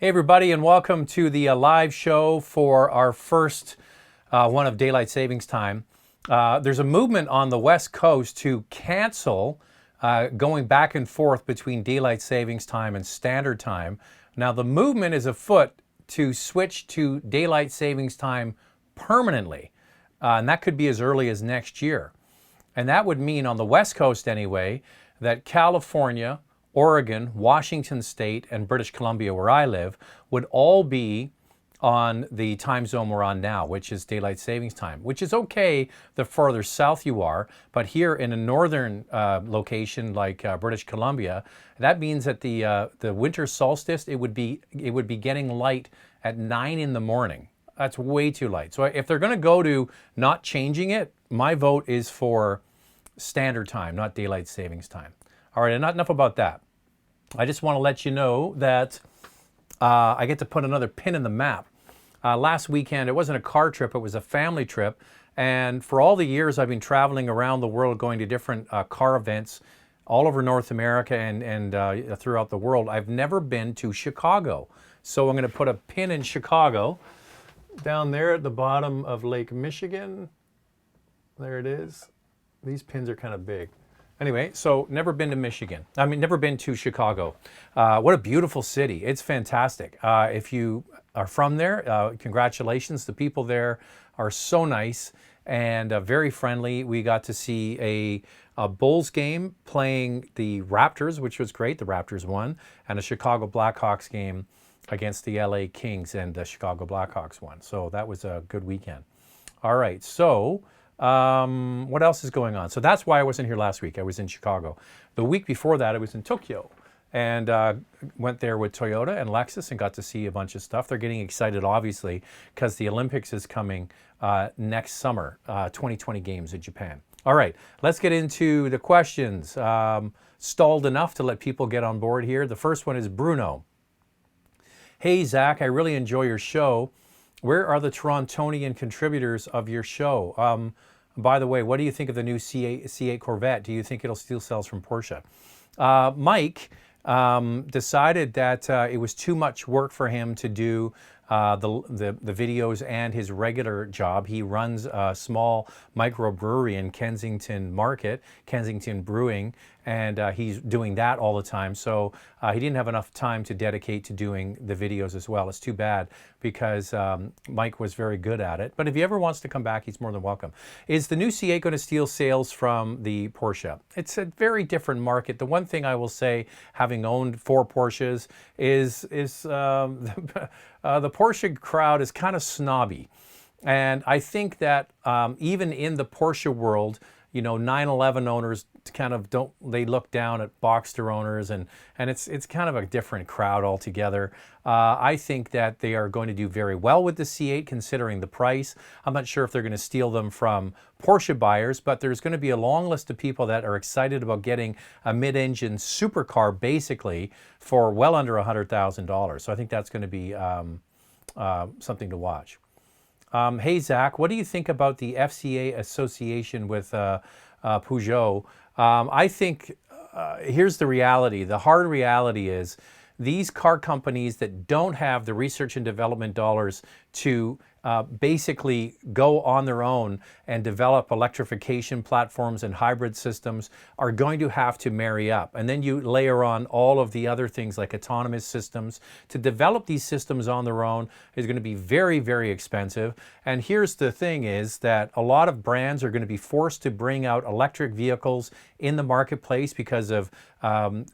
Hey everybody, and welcome to the live show for our first one of daylight savings time. There's a movement on the West Coast to cancel going back and forth between daylight savings time and standard time. Now the movement is afoot to switch to daylight savings time permanently, and that could be as early as next year. And that would mean, on the West Coast anyway, that California, Oregon, Washington State, and British Columbia, where I live, would all be on the time zone we're on now, which is daylight savings time, which is okay the further south you are. But here in a northern location like British Columbia, that means that the winter solstice, it would be getting light at 9 in the morning. That's way too light. So if they're going to go to not changing it, my vote is for standard time, not daylight savings time. All right, and not enough about that. I just want to let you know that I get to put another pin in the map. Last weekend, it wasn't a car trip, it was a family trip. And for all the years I've been traveling around the world, going to different car events all over North America and throughout the world, I've never been to Chicago. So I'm going to put a pin in Chicago, down there at the bottom of Lake Michigan. There it is. These pins are kind of big. Anyway, so never been to Michigan. I mean, never been to Chicago. What a beautiful city. It's fantastic. If you are from there, congratulations. The people there are so nice and very friendly. We got to see a Bulls game playing the Raptors, which was great. The Raptors won. And a Chicago Blackhawks game against the LA Kings, and the Chicago Blackhawks won. So that was a good weekend. All right, so what else is going on? So that's why I wasn't here last week. I was in Chicago. The week before that, I was in Tokyo and went there with Toyota and Lexus and got to see a bunch of stuff. They're getting excited, obviously, because the Olympics is coming next summer, 2020 games in Japan. All right, let's get into the questions. Stalled enough to let people get on board here. The first one is Bruno. Hey, Zach, I really enjoy your show. Where are the Torontonian contributors of your show? By the way, what do you think of the new C8 Corvette? Do you think it'll steal sales from Porsche? Mike decided that it was too much work for him to do the videos and his regular job. He runs a small microbrewery in Kensington Market, Kensington Brewing, and he's doing that all the time. So he didn't have enough time to dedicate to doing the videos as well. It's too bad, because Mike was very good at it. But if he ever wants to come back, he's more than welcome. Is the new C8 going to steal sales from the Porsche? It's a very different market. The one thing I will say, having owned 4 Porsches, is the Porsche crowd is kind of snobby. And I think that even in the Porsche world, you know, 911 owners kind of they look down at Boxster owners, and it's kind of a different crowd altogether. I think that they are going to do very well with the C8, considering the price. I'm not sure if they're going to steal them from Porsche buyers, but there's going to be a long list of people that are excited about getting a mid-engine supercar, basically, for well under $100,000. So I think that's going to be something to watch. Hey, Zach, what do you think about the FCA association with Pujo? I think here's the reality. The hard reality is these car companies that don't have the research and development dollars to basically go on their own and develop electrification platforms and hybrid systems are going to have to marry up. And then you layer on all of the other things like autonomous systems. To develop these systems on their own is going to be very, very expensive. And here's the thing, is that a lot of brands are going to be forced to bring out electric vehicles in the marketplace because of ZEV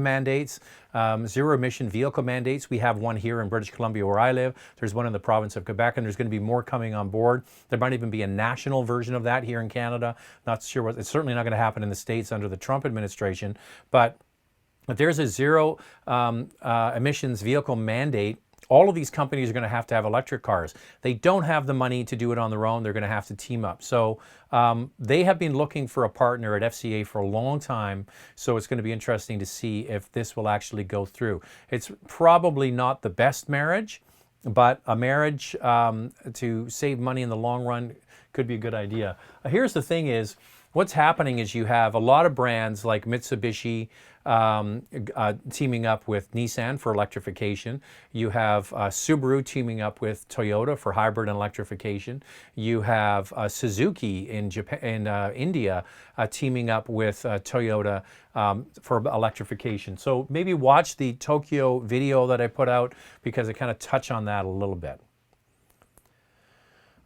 mandates, zero emission vehicle mandates. We have one here in British Columbia where I live. There's one in the province of Quebec, and there's going to be more coming on board. There might even be a national version of that here in Canada. Not sure what, it's certainly not going to happen in the States under the Trump administration, but if there's a zero emissions vehicle mandate, all of these companies are going to have electric cars. They don't have the money to do it on their own. They're going to have to team up. So they have been looking for a partner at FCA for a long time. So it's going to be interesting to see if this will actually go through. It's probably not the best marriage, but a marriage to save money in the long run could be a good idea. Here's the thing is, what's happening is you have a lot of brands like Mitsubishi teaming up with Nissan for electrification. You have Subaru teaming up with Toyota for hybrid and electrification. You have Suzuki in Japan, in India, teaming up with Toyota for electrification. So maybe watch the Tokyo video that I put out because I kind of touch on that a little bit.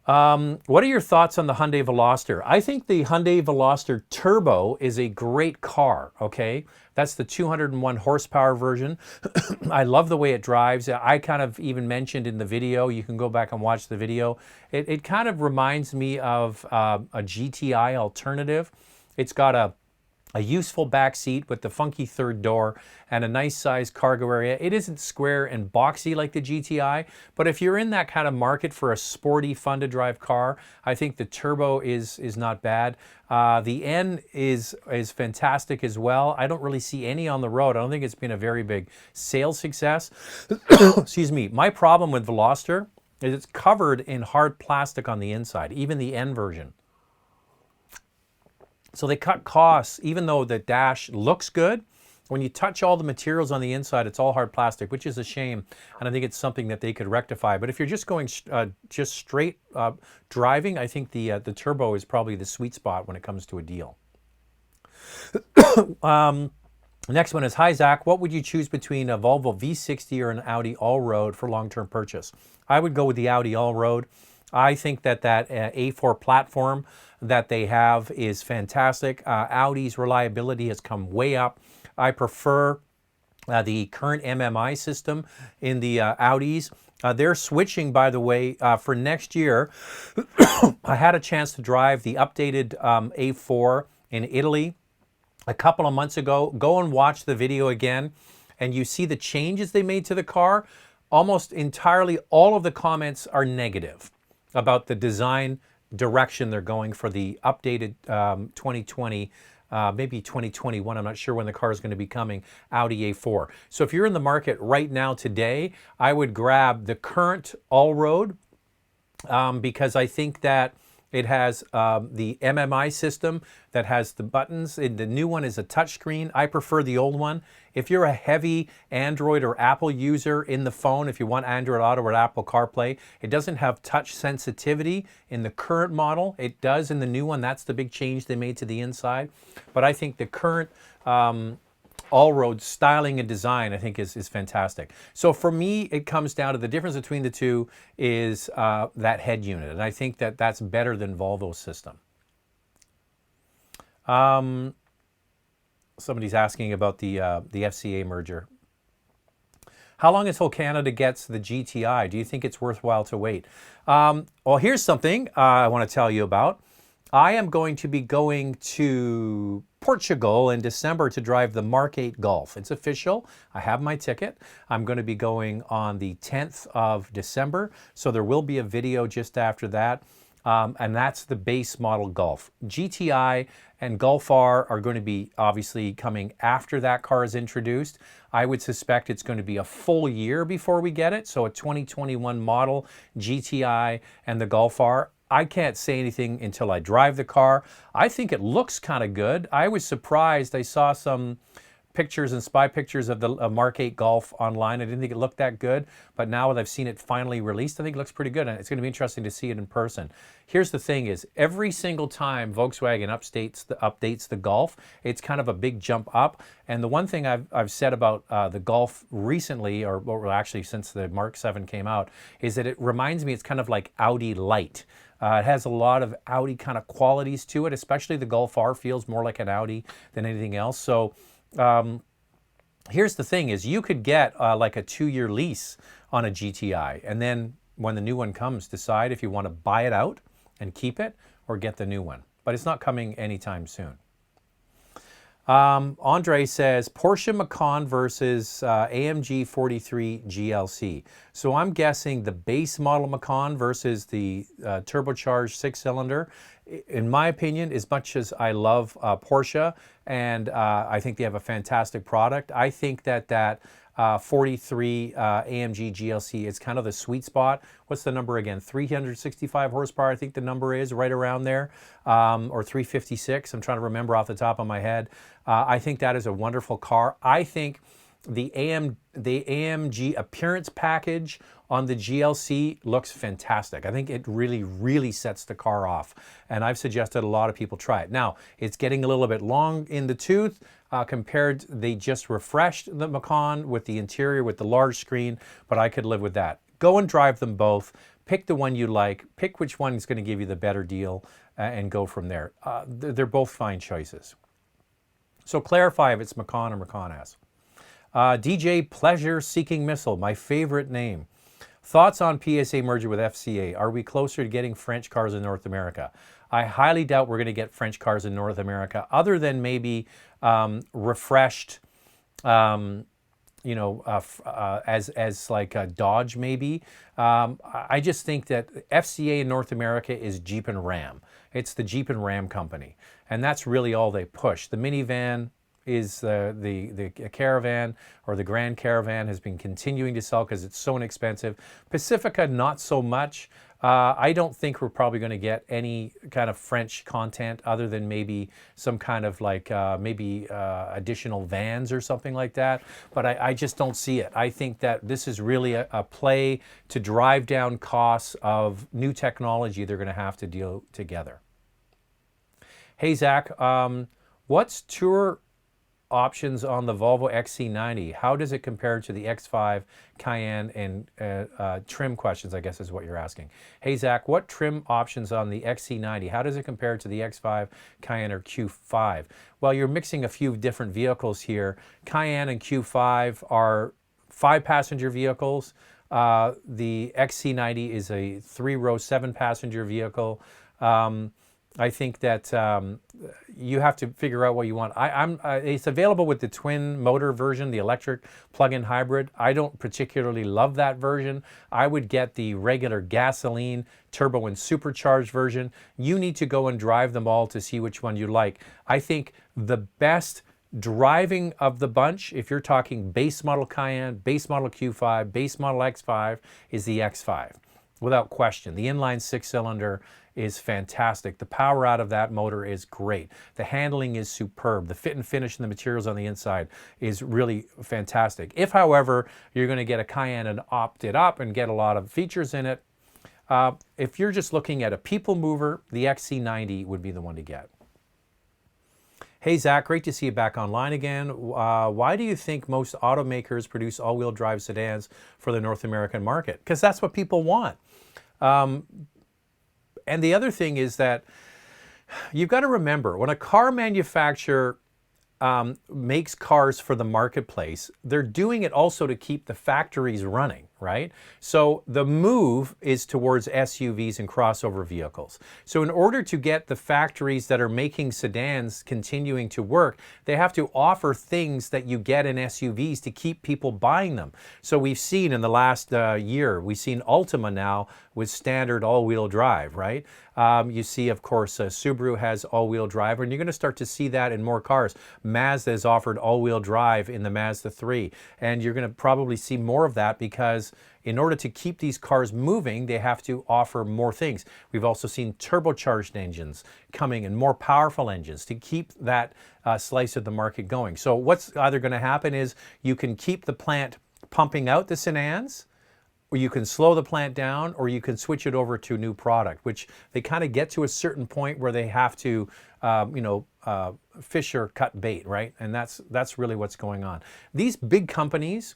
What are your thoughts on the Hyundai Veloster? I think the Hyundai Veloster Turbo is a great car, okay? That's the 201 horsepower version. I love the way it drives. I kind of even mentioned in the video, you can go back and watch the video, it kind of reminds me of a GTI alternative. It's got a useful back seat with the funky third door and a nice sized cargo area. It isn't square and boxy like the GTI, but if you're in that kind of market for a sporty, fun to drive car, I think the Turbo is not bad. The N is fantastic as well. I don't really see any on the road. I don't think it's been a very big sales success. Excuse me. My problem with Veloster is it's covered in hard plastic on the inside, even the N version. So they cut costs, even though the dash looks good. When you touch all the materials on the inside, it's all hard plastic, which is a shame. And I think it's something that they could rectify. But if you're just going just straight driving, I think the Turbo is probably the sweet spot when it comes to a deal. Next one is, hi Zach, what would you choose between a Volvo V60 or an Audi Allroad for long-term purchase? I would go with the Audi Allroad. I think that A4 platform that they have is fantastic. Audi's reliability has come way up. I prefer the current MMI system in the Audis. They're switching, by the way, for next year. I had a chance to drive the updated A4 in Italy a couple of months ago. Go and watch the video again, and you see the changes they made to the car. Almost entirely all of the comments are negative about the design direction they're going for the updated 2020, maybe 2021, I'm not sure when the car is going to be coming, Audi A4. So if you're in the market right now today, I would grab the current Allroad because I think that it has the MMI system that has the buttons. The new one is a touchscreen. I prefer the old one. If you're a heavy Android or Apple user in the phone, if you want Android Auto or Apple CarPlay, it doesn't have touch sensitivity in the current model. It does in the new one. That's the big change they made to the inside. But I think the current Allroad styling and design, I think, is fantastic. So for me, it comes down to the difference between the two is that head unit. And I think that that's better than Volvo's system. Somebody's asking about the FCA merger. How long until Canada gets the GTI? Do you think it's worthwhile to wait? Well, here's something I want to tell you about. I am going to be going to Portugal in December to drive the Mark 8 Golf. It's official. I have my ticket. I'm going to be going on the 10th of December, so there will be a video just after that. And that's the base model Golf. GTI and Golf R are going to be obviously coming after that car is introduced. I would suspect it's going to be a full year before we get it. So a 2021 model GTI and the Golf R. I can't say anything until I drive the car. I think it looks kind of good. I was surprised. I saw some pictures and spy pictures of the Mark 8 Golf online. I didn't think it looked that good, but now that I've seen it finally released, I think it looks pretty good, and it's going to be interesting to see it in person. Here's the thing is, every single time Volkswagen updates the Golf, it's kind of a big jump up. And the one thing I've said about the Golf recently, or actually since the Mark 7 came out, is that it reminds me it's kind of like Audi Light. It has a lot of Audi kind of qualities to it, especially the Golf R feels more like an Audi than anything else. So here's the thing is, you could get like a 2-year lease on a GTI, and then when the new one comes, decide if you want to buy it out and keep it or get the new one. But it's not coming anytime soon. Andre says Porsche Macan versus AMG 43 GLC. So I'm guessing the base model Macan versus the turbocharged 6-cylinder. In my opinion, as much as I love Porsche and I think they have a fantastic product, I think that 43 AMG GLC. It's kind of the sweet spot. What's the number again? 365 horsepower, I think the number is, right around there, or 356. I'm trying to remember off the top of my head. I think that is a wonderful car. I think the AMG appearance package on the GLC looks fantastic. I think it really, really sets the car off. And I've suggested a lot of people try it. Now, it's getting a little bit long in the tooth compared, they just refreshed the Macan with the interior, with the large screen, but I could live with that. Go and drive them both. Pick the one you like. Pick which one is going to give you the better deal and go from there. They're both fine choices. So clarify if it's Macan or Macan S. DJ Pleasure Seeking Missile, my favorite name. Thoughts on PSA merger with FCA? Are we closer to getting French cars in North America? I highly doubt we're going to get French cars in North America, other than maybe refreshed, you know, as like a Dodge maybe. I just think that FCA in North America is Jeep and Ram. It's the Jeep and Ram company, and that's really all they push. The minivan is the Caravan, or the Grand Caravan, has been continuing to sell because it's so inexpensive. Pacifica, not so much. I don't think we're probably going to get any kind of French content other than maybe some kind of like additional vans or something like that. But I just don't see it. I think that this is really a play to drive down costs of new technology they're going to have to deal together. Hey, Zach, what's tour options on the Volvo XC90? How does it compare to the X5, Cayenne, and trim questions, I guess is what you're asking. Hey Zach, what trim options on the XC90? How does it compare to the X5, Cayenne, or Q5? Well, you're mixing a few different vehicles here. Cayenne and Q5 are 5-passenger vehicles. The XC90 is a 3-row 7-passenger vehicle. I think that you have to figure out what you want. It's available with the twin motor version, the electric plug-in hybrid. I don't particularly love that version. I would get the regular gasoline, turbo, and supercharged version. You need to go and drive them all to see which one you like. I think the best driving of the bunch, if you're talking base model Cayenne, base model Q5, base model X5, is the X5. Without question. The inline 6-cylinder is fantastic. The power out of that motor is great. The handling is superb. The fit and finish and the materials on the inside is really fantastic. If, however, you're going to get a Cayenne and opt it up and get a lot of features in it, if you're just looking at a people mover, the XC90 would be the one to get. Hey Zach, great to see you back online again. Why do you think most automakers produce all-wheel drive sedans for the North American market? Because that's what people want. And the other thing is that you've got to remember, when a car manufacturer makes cars for the marketplace, they're doing it also to keep the factories running, right? So the move is towards SUVs and crossover vehicles. So in order to get the factories that are making sedans continuing to work, they have to offer things that you get in SUVs to keep people buying them. So we've seen in the last year, we've seen Altima now with standard all-wheel drive, right? You see, of course, Subaru has all-wheel drive, and you're going to start to see that in more cars. Mazda has offered all-wheel drive in the Mazda 3, and you're going to probably see more of that because in order to keep these cars moving, they have to offer more things. We've also seen turbocharged engines coming and more powerful engines to keep that slice of the market going. So what's either going to happen is you can keep the plant pumping out the sedans, or you can slow the plant down, or you can switch it over to a new product, which they kind of get to a certain point where they have to, fish or cut bait, right? And that's really what's going on. These big companies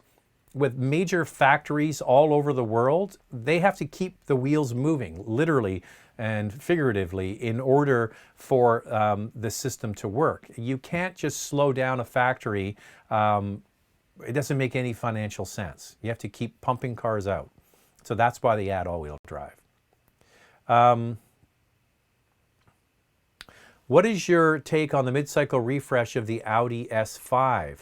with major factories all over the world, they have to keep the wheels moving, literally and figuratively, in order for the system to work. You can't just slow down a factory. It doesn't make any financial sense. You have to keep pumping cars out. So that's why they add all-wheel drive. What is your take on the mid-cycle refresh of the Audi S5?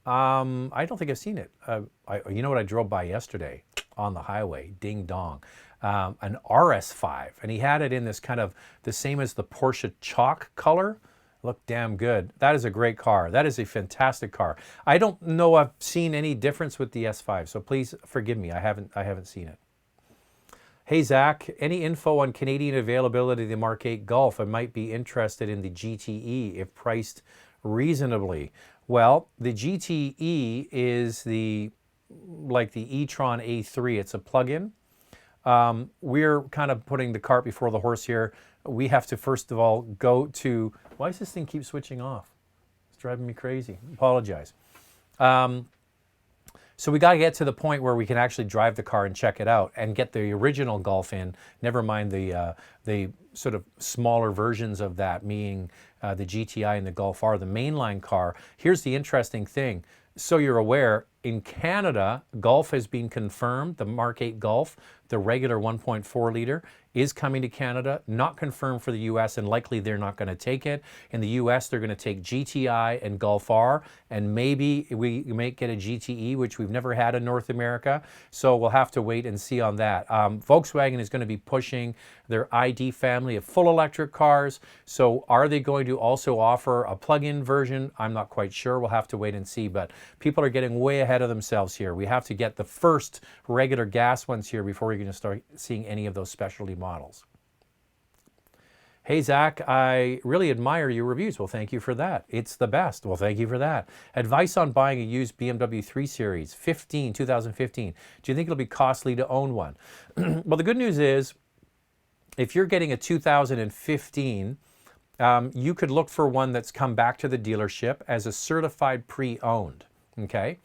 I don't think I've seen it. You know what I drove by yesterday on the highway? Ding dong. An RS5. And he had it in this kind of the same as the Porsche chalk color. look damn good. That is a great car. That is a fantastic car. I don't know I've seen any difference with the S5, so please forgive me. I haven't seen it. Hey Zach, any info on Canadian availability of the Mark 8 Golf? I might be interested in the GTE if priced reasonably. Well, the GTE is like the e-tron A3. It's a plug-in. We're kind of putting the cart before the horse here. We have to first of all go to, why does this thing keep switching off? It's driving me crazy. Apologize. So we got to get to the point where we can actually drive the car and check it out and get the original Golf in, never mind the sort of smaller versions of that, meaning the GTI and the Golf R, the mainline car. Here's the interesting thing. So you're aware, in Canada, Golf has been confirmed. The Mark 8 Golf, the regular 1.4 liter, is coming to Canada, not confirmed for the US, and likely they're not going to take it. In the US, they're going to take GTI and Golf R, and maybe we might get a GTE, which we've never had in North America. So we'll have to wait and see on that. Volkswagen is going to be pushing their ID family of full electric cars. So are they going to also offer a plug-in version? I'm not quite sure. We'll have to wait and see. But people are getting way ahead of themselves here. We have to get the first regular gas ones here before we're going to start seeing any of those specialty models. Hey Zach, I really admire your reviews. Well, thank you for that. It's the best. Well, thank you for that. Advice on buying a used BMW 3 Series 2015. Do you think it'll be costly to own one? Well, the good news is, if you're getting a 2015, you could look for one that's come back to the dealership as a certified pre-owned, okay?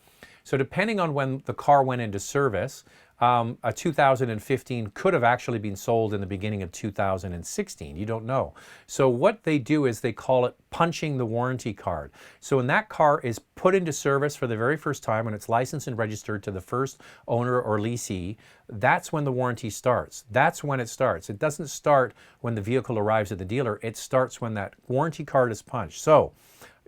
So depending on when the car went into service, a 2015 could have actually been sold in the beginning of 2016. You don't know. So what they do is they call it punching the warranty card. So when that car is put into service for the very first time, when it's licensed and registered to the first owner or leasee, that's when the warranty starts. That's when it starts. It doesn't start when the vehicle arrives at the dealer. It starts when that warranty card is punched. So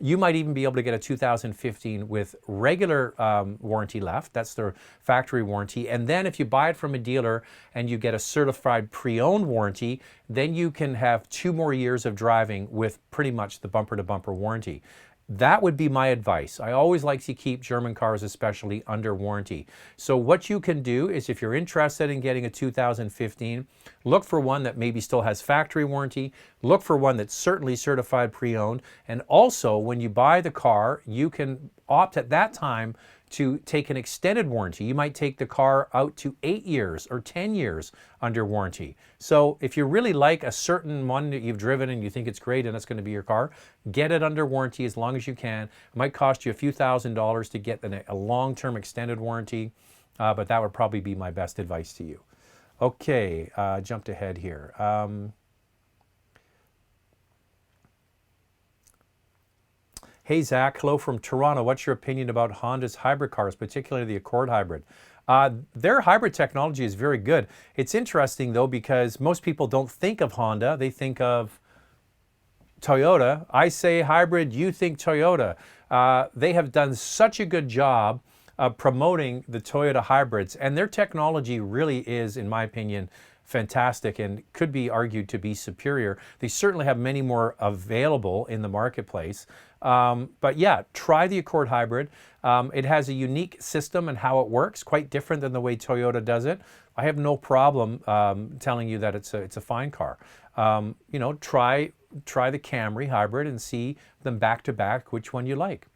you might even be able to get a 2015 with regular warranty left. That's their factory warranty. And then if you buy it from a dealer and you get a certified pre-owned warranty, then you can have 2 more years of driving with pretty much the bumper-to-bumper warranty. That would be my advice. I always like to keep German cars especially under warranty. So what you can do is, if you're interested in getting a 2015, look for one that maybe still has factory warranty, look for one that's certainly certified pre-owned, and also when you buy the car, you can opt at that time to take an extended warranty. You might take the car out to 8 years or 10 years under warranty. So if you really like a certain one that you've driven and you think it's great and it's going to be your car, get it under warranty as long as you can. It might cost you a few $1,000s to get a long-term extended warranty, but that would probably be my best advice to you. Okay, jumped ahead here. Hey Zach, hello from Toronto. What's your opinion about Honda's hybrid cars, particularly the Accord hybrid? Their hybrid technology is very good. It's interesting though, because most people don't think of Honda, they think of Toyota. I say hybrid, you think Toyota. They have done such a good job of promoting the Toyota hybrids, and their technology really is, in my opinion, fantastic and could be argued to be superior. They certainly have many more available in the marketplace. But yeah, try the Accord hybrid. It has a unique system and how it works, quite different than the way Toyota does it. I have no problem telling you that it's a fine car. You know, try the Camry hybrid and see them back to back, which one you like.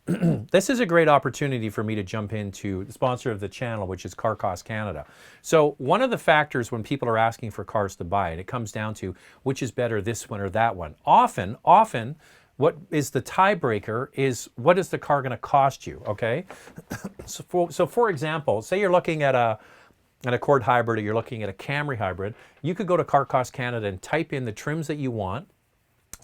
This is a great opportunity for me to jump into the sponsor of the channel, which is Car Cost Canada. So one of the factors when people are asking for cars to buy, and it comes down to which is better, this one or that one. Often, what is the tiebreaker is what is the car going to cost you, okay? So for example, say you're looking at an Accord hybrid or you're looking at a Camry hybrid, you could go to Car Cost Canada and type in the trims that you want,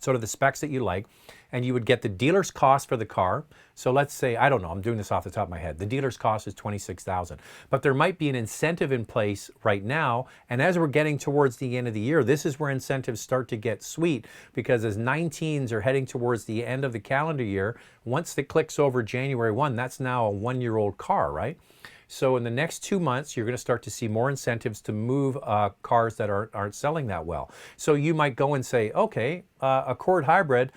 sort of the specs that you like, and you would get the dealer's cost for the car. So let's say, I don't know, I'm doing this off the top of my head. The dealer's cost is $26,000, but there might be an incentive in place right now. And as we're getting towards the end of the year, this is where incentives start to get sweet, because as 19s are heading towards the end of the calendar year, once it clicks over January 1, that's now a 1-year-old car, right? So in the next 2 months, you're going to start to see more incentives to move cars that aren't selling that well. So you might go and say, okay, Accord Hybrid,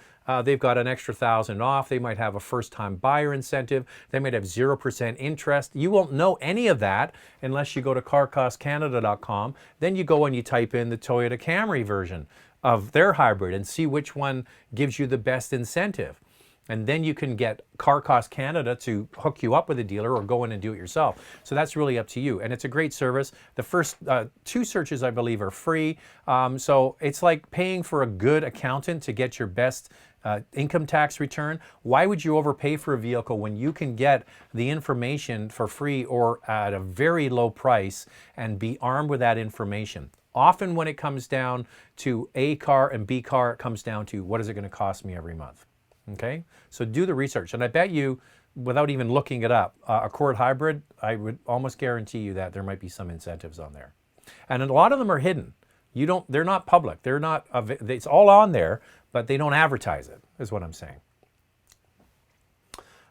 they've got an extra $1,000 off. They might have a first-time buyer incentive. They might have 0% interest. You won't know any of that unless you go to carcostcanada.com. Then you go and you type in the Toyota Camry version of their hybrid and see which one gives you the best incentive. And then you can get Car Cost Canada to hook you up with a dealer or go in and do it yourself. So that's really up to you. And it's a great service. The first 2 searches, I believe, are free. So it's like paying for a good accountant to get your best income tax return. Why would you overpay for a vehicle when you can get the information for free or at a very low price and be armed with that information? Often when it comes down to A car and B car, it comes down to what is it going to cost me every month? Okay, so do the research. And I bet you, without even looking it up, Accord Hybrid, I would almost guarantee you that there might be some incentives on there. And a lot of them are hidden. They're not public. They're not, it's all on there, but they don't advertise it, is what I'm saying.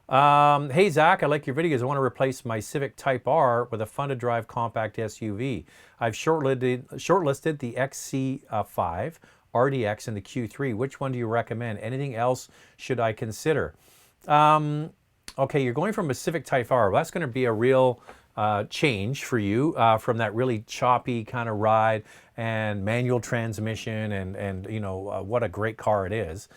Hey Zach, I like your videos. I want to replace my Civic Type R with a fun-to-drive compact SUV. I've shortlisted the XC5, RDX, and the Q3. Which one do you recommend? Anything else should I consider? Okay, you're going from a Civic Type R. Well, that's going to be a real change for you from that really choppy kind of ride and manual transmission and you know, what a great car it is.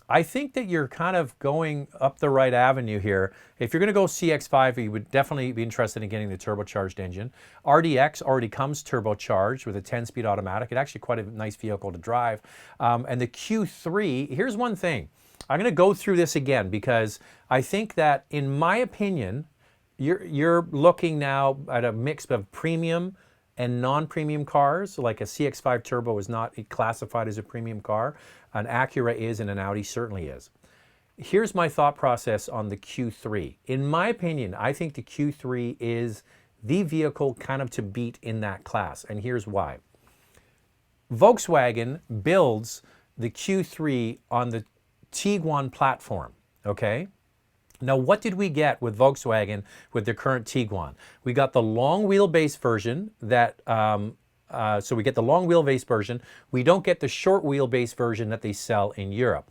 I think that you're kind of going up the right avenue here. If you're going to go CX5, you would definitely be interested in getting the turbocharged engine. RDX already comes turbocharged with a 10-speed automatic. It's actually quite a nice vehicle to drive. And the Q3, here's one thing. I'm going to go through this again because I think that, in my opinion, you're looking now at a mix of premium and non-premium cars. Like a CX5 Turbo is not classified as a premium car. An Acura is, and an Audi certainly is. Here's my thought process on the Q3. In my opinion, I think the Q3 is the vehicle kind of to beat in that class, and here's why. Volkswagen builds the Q3 on the Tiguan platform, okay? Now, what did we get with Volkswagen with their current Tiguan? We got the long wheelbase version that, so we get the long wheelbase version. We don't get the short wheelbase version that they sell in Europe.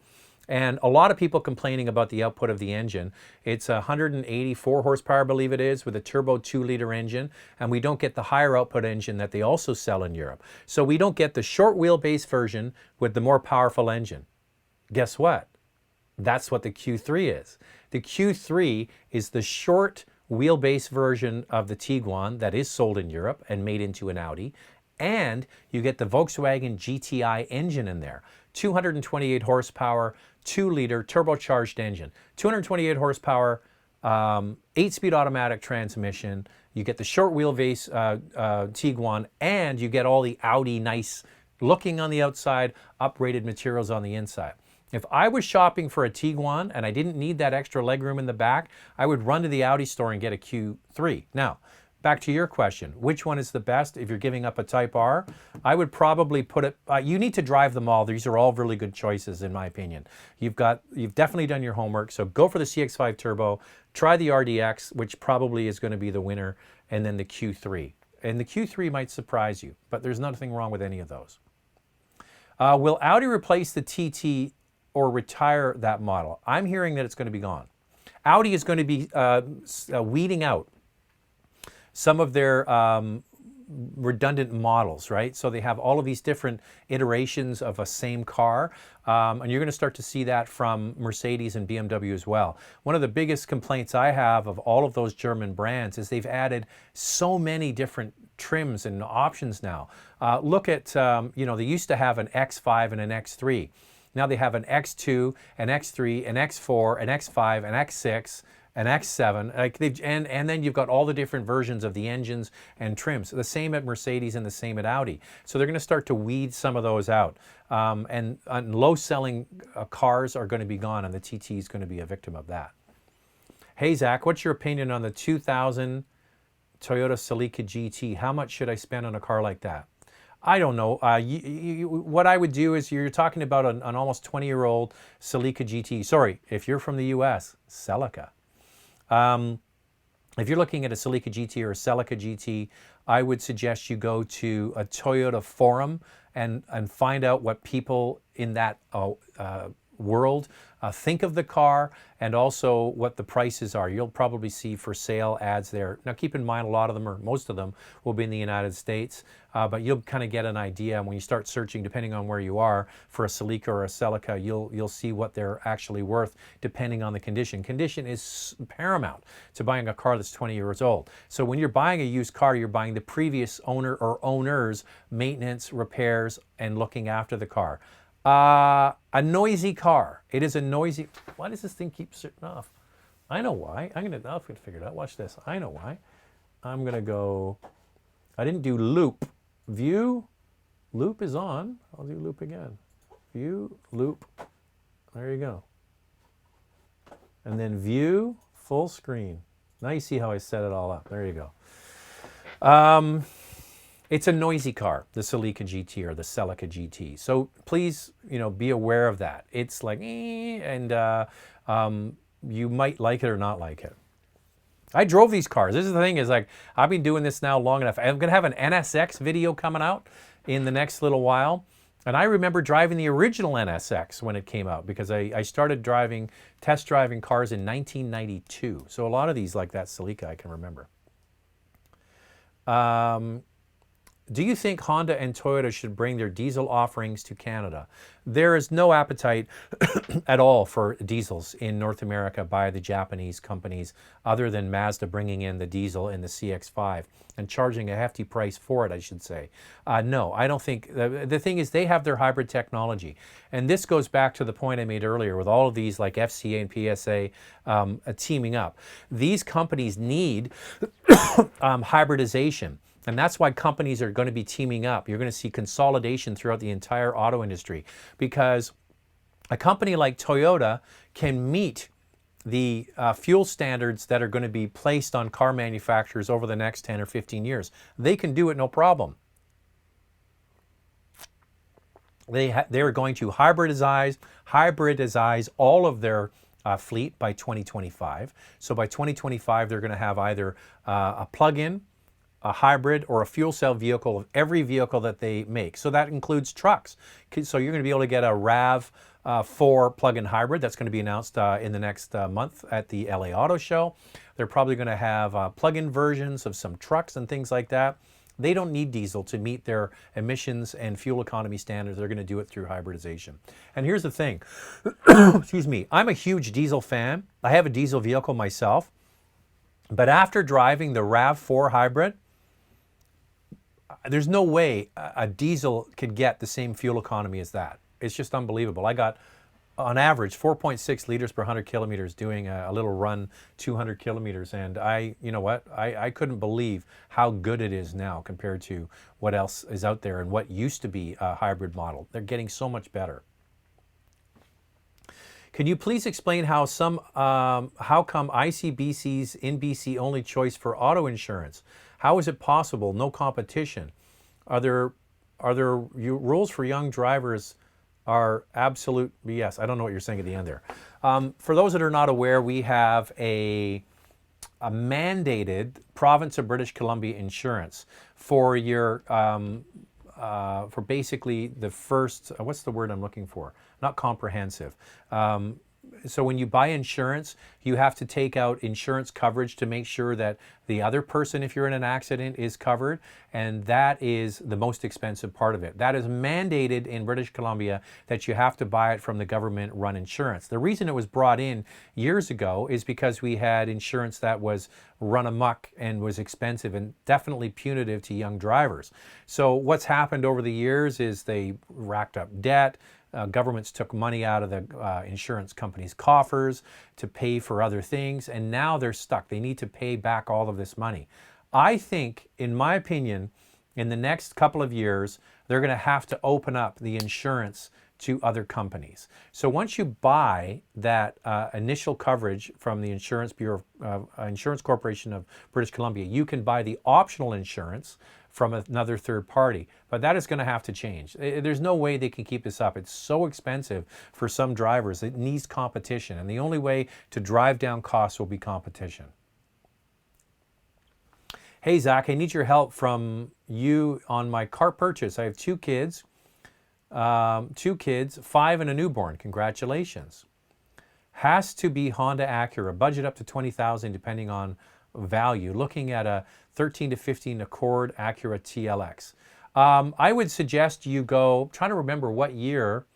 And a lot of people complaining about the output of the engine. It's 184 horsepower, I believe it is, with a turbo 2-liter engine. And we don't get the higher output engine that they also sell in Europe. So we don't get the short wheelbase version with the more powerful engine. Guess what? That's what the Q3 is. The Q3 is the short wheelbase version of the Tiguan that is sold in Europe and made into an Audi. And you get the Volkswagen GTI engine in there. 228 horsepower, 2-liter turbocharged engine. 228 horsepower, 8-speed automatic transmission. You get the short wheelbase Tiguan, and you get all the Audi nice looking on the outside, uprated materials on the inside. If I was shopping for a Tiguan and I didn't need that extra legroom in the back, I would run to the Audi store and get a Q3. Now, back to your question, which one is the best if you're giving up a Type R? I would probably put it, you need to drive them all. These are all really good choices in my opinion. You've definitely done your homework, so go for the CX5 Turbo, try the RDX, which probably is going to be the winner, and then the Q3. And the Q3 might surprise you, but there's nothing wrong with any of those. Will Audi replace the TT or retire that model? I'm hearing that it's going to be gone. Audi is going to be weeding out some of their redundant models, right? So they have all of these different iterations of a same car, and you're going to start to see that from Mercedes and BMW as well. One of the biggest complaints I have of all of those German brands is they've added so many different trims and options now. Look at, you know, they used to have an X5 and an X3. Now they have an X2, an X3, an X4, an X5, an X6, an X7, like and then you've got all the different versions of the engines and trims. The same at Mercedes and the same at Audi. So they're going to start to weed some of those out. And low-selling cars are going to be gone, and the TT is going to be a victim of that. Hey, Zach, what's your opinion on the 2000 Toyota Celica GT? How much should I spend on a car like that? I don't know. What I would do is, you're talking about an almost 20-year-old Celica GT. Sorry, if you're from the U.S., Celica. If you're looking at a Celica GT or a Celica GT, I would suggest you go to a Toyota forum and find out what people in that world think of the car, and also what the prices are. You'll probably see for sale ads there. Now keep in mind, a lot of them, or most of them, will be in the United States, but you'll kind of get an idea when you start searching, depending on where you are, for a Celica or a Celica. You'll see what they're actually worth depending on the condition. Condition is paramount to buying a car that's 20 years old. So when you're buying a used car, you're buying the previous owner or owners' maintenance, repairs, and looking after the car. A noisy car. It is a noisy. Why does this thing keep shutting off? I know why. I'm gonna figure it out. Watch this. I know why. I'm gonna go. I didn't do loop. View. Loop is on. I'll do loop again. View. Loop. There you go. And then view. Full screen. Now you see how I set it all up. There you go. It's a noisy car, the Celica GT or the Celica GT. So please, be aware of that. It's like, and you might like it or not like it. I drove these cars. This is the thing, is like, I've been doing this now long enough. I'm going to have an NSX video coming out in the next little while. And I remember driving the original NSX when it came out, because I started test driving cars in 1992. So a lot of these, like that Celica, I can remember. Do you think Honda and Toyota should bring their diesel offerings to Canada? There is no appetite at all for diesels in North America by the Japanese companies, other than Mazda bringing in the diesel in the CX5 and charging a hefty price for it, I should say. No, I don't think. The thing is, they have their hybrid technology. And this goes back to the point I made earlier with all of these like FCA and PSA teaming up. These companies need hybridization. And that's why companies are going to be teaming up. You're going to see consolidation throughout the entire auto industry, because a company like Toyota can meet the fuel standards that are going to be placed on car manufacturers over the next 10 or 15 years. They can do it no problem. They are going to hybridize all of their fleet by 2025. So by 2025, they're going to have either a plug-in, a hybrid, or a fuel cell vehicle of every vehicle that they make. So that includes trucks. So you're going to be able to get a RAV4 plug-in hybrid that's going to be announced in the next month at the LA Auto Show. They're probably going to have plug-in versions of some trucks and things like that. They don't need diesel to meet their emissions and fuel economy standards. They're going to do it through hybridization. And here's the thing. Excuse me. I'm a huge diesel fan. I have a diesel vehicle myself. But after driving the RAV4 hybrid, there's no way a diesel could get the same fuel economy as that. It's just unbelievable. I got, on average, 4.6 liters per 100 kilometers doing a little run, 200 kilometers. And you know what? I couldn't believe how good it is now compared to what else is out there and what used to be a hybrid model. They're getting so much better. Can you please explain how come ICBC's in BC only choice for auto insurance? How is it possible? No competition. Are there rules for young drivers are absolute BS? I don't know what you're saying at the end there. For those that are not aware, we have a mandated province of British Columbia insurance for your for basically the first. What's the word I'm looking for? Not comprehensive. So when you buy insurance, you have to take out insurance coverage to make sure that the other person, if you're in an accident, is covered. And that is the most expensive part of it. That is mandated in British Columbia, that you have to buy it from the government-run insurance. The reason it was brought in years ago is because we had insurance that was run amok and was expensive and definitely punitive to young drivers. So what's happened over the years is they racked up debt. Governments took money out of the insurance companies' coffers to pay for other things, and now they're stuck. They need to pay back all of this money. I think, in my opinion, in the next couple of years, they're going to have to open up the insurance to other companies. So once you buy that initial coverage from the Insurance Bureau, Insurance Corporation of British Columbia, you can buy the optional insurance from another third party. But that is going to have to change. There's no way they can keep this up. It's so expensive for some drivers. It needs competition. And the only way to drive down costs will be competition. Hey, Zach, I need your help from you on my car purchase. I have two kids, 5 and a newborn. Congratulations. Has to be Honda Acura. Budget up to $20,000 depending on value. Looking at a 13 to 15 Accord Acura TLX. I would suggest you go, trying to remember what year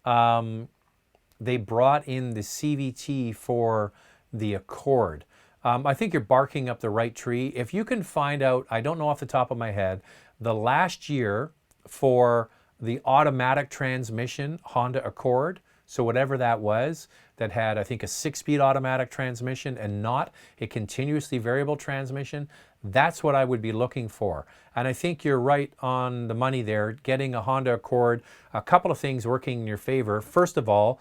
they brought in the CVT for the Accord. I think you're barking up the right tree. If you can find out, I don't know off the top of my head, the last year for the automatic transmission Honda Accord, so whatever that was, that had, I think, a 6-speed automatic transmission and not a continuously variable transmission, that's what I would be looking for. And I think you're right on the money there, getting a Honda Accord, a couple of things working in your favor. First of all,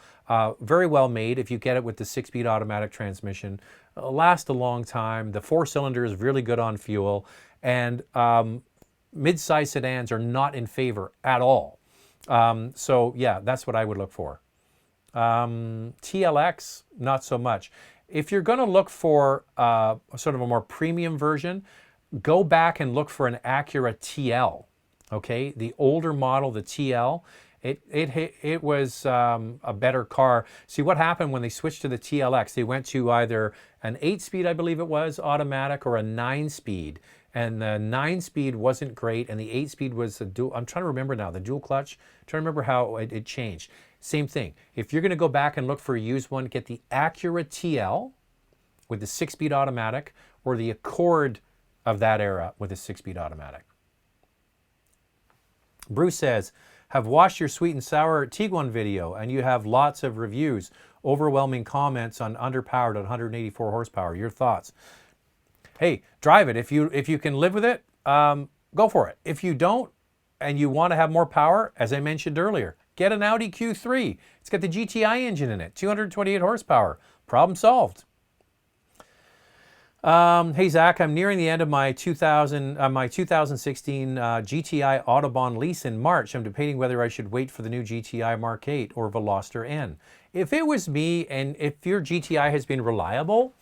very well made if you get it with the 6-speed automatic transmission. Last a long time. The 4-cylinder is really good on fuel. And mid-size sedans are not in favor at all. So yeah, that's what I would look for. TLX, not so much. If you're going to look for sort of a more premium version, go back and look for an Acura TL. Okay, the older model, the TL, it was a better car. See what happened when they switched to the TLX? They went to either an 8-speed, I believe it was, automatic, or a 9-speed. And the 9-speed wasn't great, and the 8-speed was a dual. I'm trying to remember now, the dual clutch. I'm trying to remember how it changed. Same thing. If you're going to go back and look for a used one, get the Acura TL with the 6-speed automatic, or the Accord of that era with a 6-speed automatic. Bruce says, have watched your sweet and sour Tiguan video, and you have lots of reviews, overwhelming comments on underpowered at 184 horsepower. Your thoughts? Hey, drive it. If you can live with it, go for it. If you don't, and you want to have more power, as I mentioned earlier, get an Audi Q3. It's got the GTI engine in it, 228 horsepower. Problem solved. Hey Zach, I'm nearing the end of my 2016 GTI Autobahn lease in March. I'm debating whether I should wait for the new GTI Mark 8 or Veloster N. If it was me, and if your GTI has been reliable,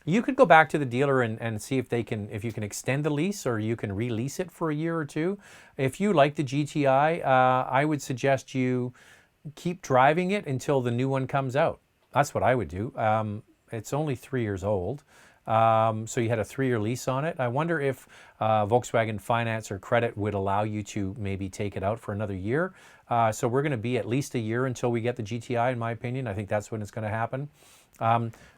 you could go back to the dealer and see if you can extend the lease, or you can release it for a year or two. If you like the GTI, I would suggest you keep driving it until the new one comes out. That's what I would do. It's only 3 years old, so you had a 3-year lease on it. I wonder if Volkswagen Finance or Credit would allow you to maybe take it out for another year. So we're going to be at least a year until we get the GTI, in my opinion. I think that's when it's going to happen.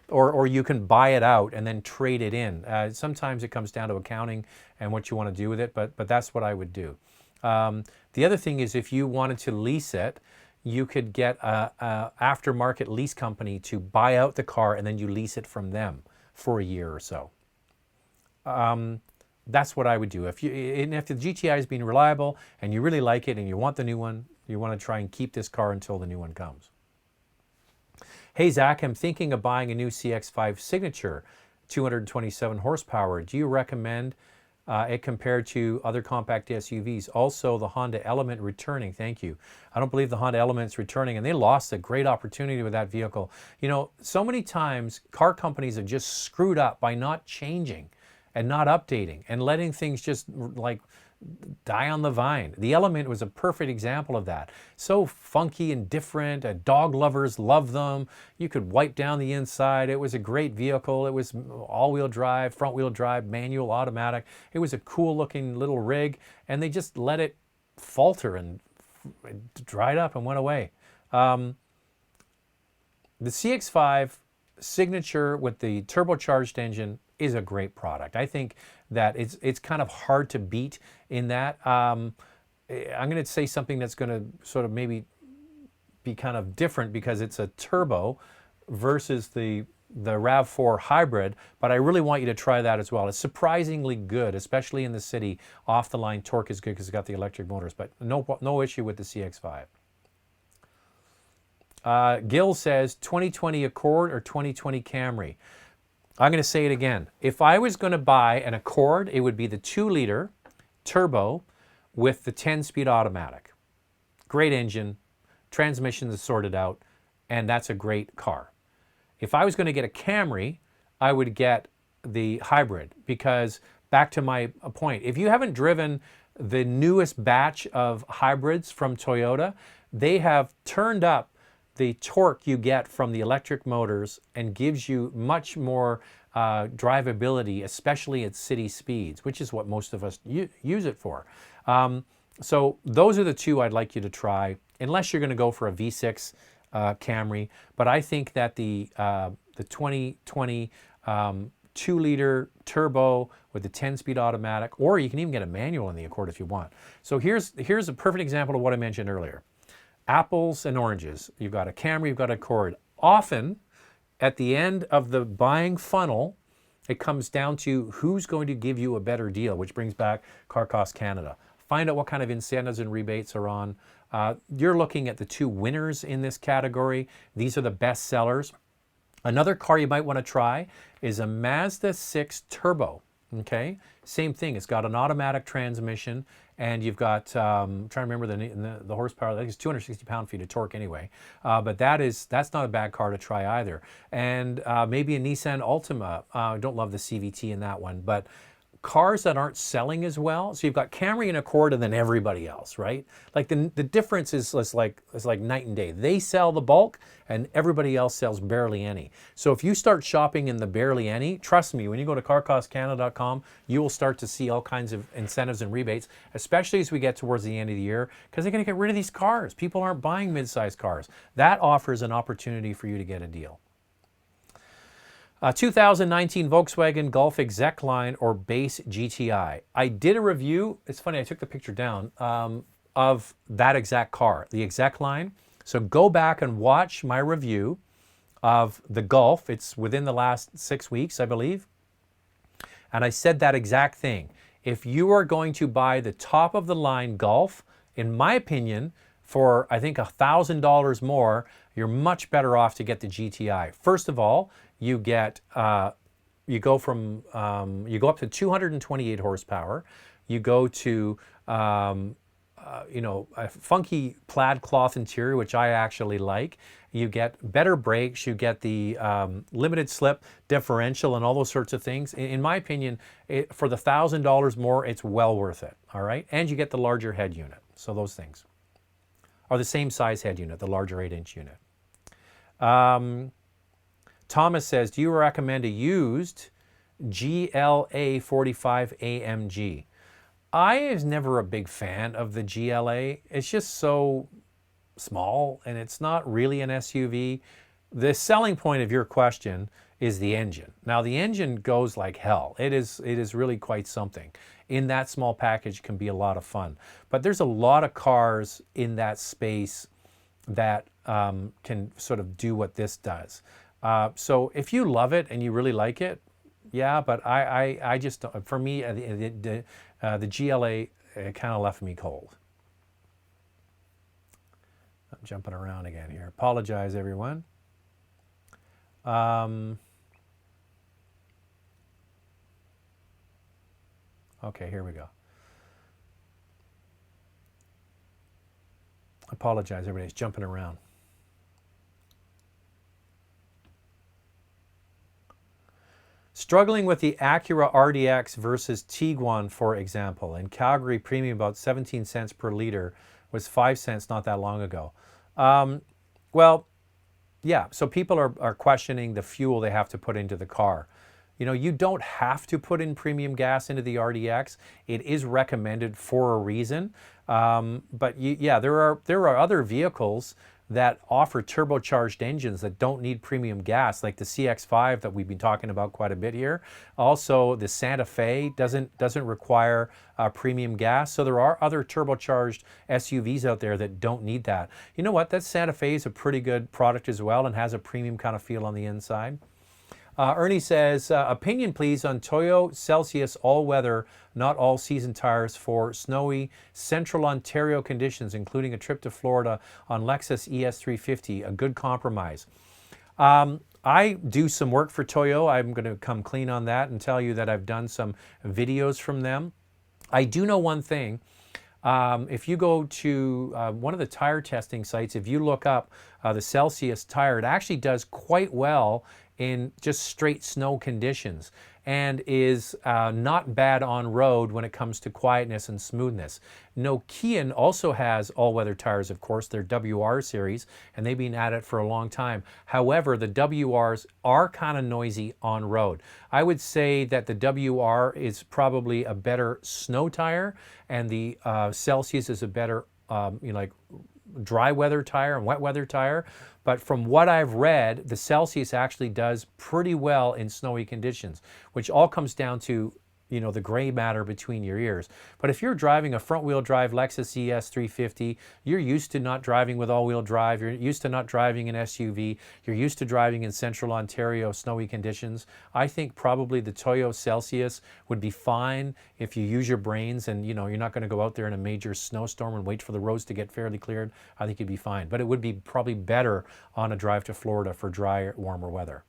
Or you can buy it out and then trade it in. Sometimes it comes down to accounting and what you want to do with it, but that's what I would do. The other thing is, if you wanted to lease it, you could get a aftermarket lease company to buy out the car, and then you lease it from them for a year or so. That's what I would do. If the GTI is being reliable and you really like it and you want the new one, you want to try and keep this car until the new one comes. Hey Zach, I'm thinking of buying a new CX5 Signature, 227 horsepower. Do you recommend it compared to other compact SUVs? Also, the Honda Element returning. Thank you. I don't believe the Honda Element's returning, and they lost a great opportunity with that vehicle. You know, so many times car companies have just screwed up by not changing and not updating and letting things just like die on the vine. The Element was a perfect example of that. So funky and different. Dog lovers love them. You could wipe down the inside. It was a great vehicle. It was all-wheel drive, front-wheel drive, manual, automatic. It was a cool-looking little rig, and they just let it falter and dried up and went away. The CX5 Signature with the turbocharged engine is a great product. I think that it's kind of hard to beat in that. I'm going to say something that's going to sort of maybe be kind of different because it's a turbo versus the RAV4 hybrid, but I really want you to try that as well. It's surprisingly good, especially in the city. Off the line torque is good because it's got the electric motors, but no issue with the CX5. Gil says 2020 Accord or 2020 Camry. I'm going to say it again. If I was going to buy an Accord, it would be the 2-liter turbo with the 10-speed automatic. Great engine, transmission is sorted out, and that's a great car. If I was going to get a Camry, I would get the hybrid, because back to my point, if you haven't driven the newest batch of hybrids from Toyota, they have turned up the torque you get from the electric motors and gives you much more drivability, especially at city speeds, which is what most of us use it for. So those are the two I'd like you to try, unless you're going to go for a V6 Camry. But I think that the 2020 2-liter turbo with the 10-speed automatic, or you can even get a manual in the Accord if you want. So here's a perfect example of what I mentioned earlier. Apples and oranges. You've got a Camry, you've got a Accord. Often, at the end of the buying funnel, it comes down to who's going to give you a better deal, which brings back Car Cost Canada. Find out what kind of incentives and rebates are on. You're looking at the two winners in this category. These are the best sellers. Another car you might want to try is a Mazda 6 Turbo. Okay, same thing. It's got an automatic transmission, and you've got I'm trying to remember the horsepower. I think it's 260 pound-feet of torque anyway. But that's not a bad car to try either. And maybe a Nissan Altima. I don't love the CVT in that one, but cars that aren't selling as well. So you've got Camry and Accord and then everybody else, right? Like the difference is like night and day. They sell the bulk and everybody else sells barely any. So if you start shopping in the barely any, trust me, when you go to carcostcanada.com, you will start to see all kinds of incentives and rebates, especially as we get towards the end of the year, because they're going to get rid of these cars. People aren't buying mid-sized cars. That offers an opportunity for you to get a deal. 2019 Volkswagen Golf Exec Line or Base GTI. I did a review, it's funny, I took the picture down, of that exact car, the Exec Line. So go back and watch my review of the Golf. It's within the last 6 weeks, I believe. And I said that exact thing. If you are going to buy the top of the line Golf, in my opinion, for I think $1,000 more, you're much better off to get the GTI. First of all, you get you go up to 228 horsepower. You go to a funky plaid cloth interior, which I actually like. You get better brakes. You get the limited slip differential and all those sorts of things. In my opinion, for the $1,000 more, it's well worth it. All right, and you get the larger head unit. So those things are the same size head unit, the larger 8-inch unit. Thomas says, do you recommend a used GLA 45 AMG? I was never a big fan of the GLA. It's just so small and it's not really an SUV. The selling point of your question is the engine. Now the engine goes like hell. It is really quite something. In that small package can be a lot of fun. But there's a lot of cars in that space that can sort of do what this does. So if you love it and you really like it, yeah, but I just, for me, the GLA kind of left me cold. I'm jumping around again here. Apologize, everyone. Okay, here we go. Apologize, everybody's jumping around. Struggling with the Acura RDX versus Tiguan, for example. In Calgary, premium about 17 cents per liter was 5 cents not that long ago. Well, yeah, so people are questioning the fuel they have to put into the car. You know, you don't have to put in premium gas into the RDX. It is recommended for a reason. But yeah, there are other vehicles that offer turbocharged engines that don't need premium gas, like the CX5 that we've been talking about quite a bit here. Also, the Santa Fe doesn't require premium gas. So there are other turbocharged SUVs out there that don't need that. You know what? That Santa Fe is a pretty good product as well and has a premium kind of feel on the inside. Ernie says, opinion please on Toyo Celsius all-weather, not all-season tires for snowy central Ontario conditions, including a trip to Florida on Lexus ES350, a good compromise. I do some work for Toyo. I'm going to come clean on that and tell you that I've done some videos from them. I do know one thing. If you go to one of the tire testing sites, if you look up the Celsius tire, it actually does quite well in just straight snow conditions, and is not bad on road when it comes to quietness and smoothness. No, Cayenne also has all-weather tires, of course. They're WR series, and they've been at it for a long time. However, the WRs are kind of noisy on road. I would say that the WR is probably a better snow tire, and the Celsius is a better like dry weather tire and wet weather tire. But from what I've read, the Celsius actually does pretty well in snowy conditions, which all comes down to, you know, the gray matter between your ears. But if you're driving a front-wheel drive Lexus ES350, you're used to not driving with all-wheel drive, you're used to not driving an SUV, you're used to driving in central Ontario snowy conditions, I think probably the Toyo Celsius would be fine if you use your brains and, you know, you're not going to go out there in a major snowstorm and wait for the roads to get fairly cleared. I think you'd be fine. But it would be probably better on a drive to Florida for drier, warmer weather.